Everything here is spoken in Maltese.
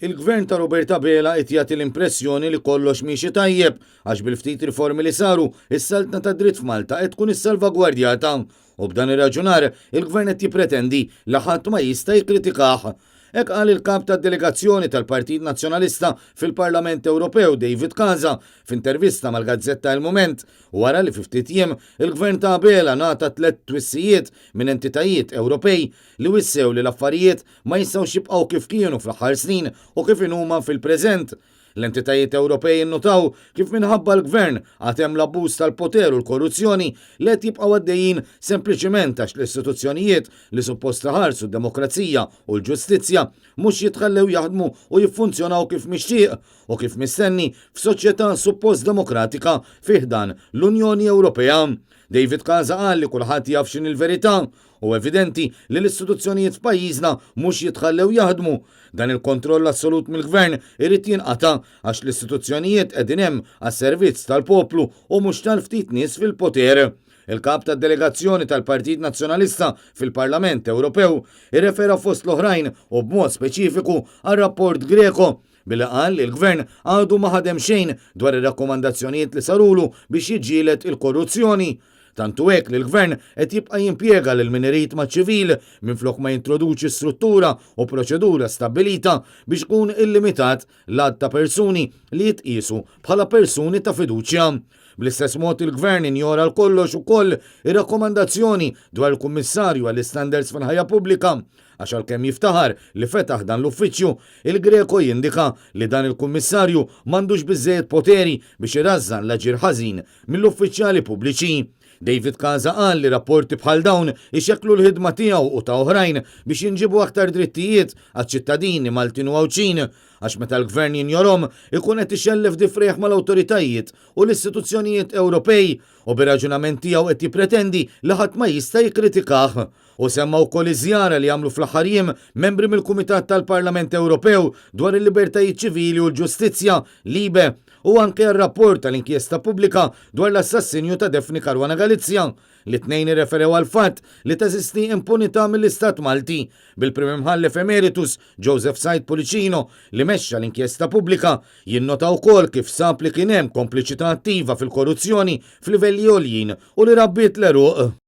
Il-gvern ta' Roberta Bela qed jagħti l-impressjoni li kollox miexi tajjeb għax bil-ftit riformi li saru is-saltna ta' dritt f'Malta qed tkun issalvagwardjata u b'dan ir-raġunar il-gvern qed jippretendi li ħadd ma jista' jikkritikah. Hekk qal il-kap tad-delegazzjoni tal-Partit Nazzjonalista fil-Parlament Ewropew David Casa f'intervista mal-Gazzetta Il Mument wara li fi ftit jiem il-gvern ta' Bela nata 3 twissijiet minn entitajiet Ewropej li wissew li l-affarijiet ma jistgħux jibqgħu kif kienu fl-aħħar snin u kif inhuma fil-preżent. L-entitajiet Ewropej innotaw kif minħabba l-gvern għatem l-abbuż tal-poter u l-korruzzjoni li qed jibqgħu għaddejjin sempliċement għax l-istituzzjonijiet li suppost ħarsu d-demokrazija u l-ġustizzja mhux jitħallew jaħdmu u jiffunzjonaw kif mixtieq u kif mistenni f'soċjetà suppost demokratika fih dan l-Unjoni Ewropea. David Casa qal li kulħadd jaf x'in il-verità u evidenti li l-istituzzjonijiet f'pajjiżna mhux jitħallew jaħdmu. Dan il-kontroll assolut mill-gvern irid jinqata' għax l-istituzzjonijiet qegħdin hemm għas-servizz tal-poplu u mhux tal-ftit nies fil-poter. Il-kap tad-delegazzjoni tal-Partit Nazzjonalista fil-Parlament Ewropew irrefera fost l-oħrajn u b'mod speċifiku għar-rapport Greco billi qal li l-gvern għadu ma ħadem xejn dwar ir-rakkomandazzjonijiet li sarulu biex jiġġieled il-korruzzjoni. Tantu hekk li l-gvern qed jibqa' jimpjega lil min irid maċ-ċivil minflok ma jintroduċi struttura u proċedura stabbilita biex tkun illimitat l-għadd ta' persuni li jitqisu bħala persuni ta' fiduċja. Bl-istess mod il-gvern injora l-kollox ukoll ir-rakkomandazzjoni dwar il-Kummissarju għall-Istandards fil-ħajja pubblika għax għalkemm jiftaħar li fetaħ dan l-uffiċċju, il-Greco jindika li dan il-Kummissarju m'għandux biżżejjed poteri biex irażżan l-aġir ħażin mill-uffiċjali pubbliċi. David Casa qal li rapporti bħal dawn ixekklu l-ħidma tiegħu u ta' oħrajn biex jinġibu aktar drittijiet għaċ-ċittadini Maltin u Għawċin għax meta l-gvern jinjorhom ikun qed ixellef difrieħ mal-awtoritajiet u l-istituzzjonijiet Ewropej u bir-raġunament tiegħu qed jippretendi li ħadd ma jista' jikkritikah. U semma wkoll iż-żjara li jagħmlu fl-aħħar jiem membri mill-Kumitat tal-Parlament Ewropew dwar il-libertajiet ċivili u l-ġustizzja Libe u anke r-rapport tal-inkjesta pubblika dwar l-assassinju ta' Defni Caruana Galizja li tnejn irreferew għal fatt li teżisti impunità mill-Istat Malti bil-Prim Imħallef Emeritus Joseph Said Policino li mexxa l-inkjesta pubblika jinnota wkoll kif sab li kien hemm kompliċità attiva fil-korruzzjoni f'livelli għoljin u li rabbiet l-eruq.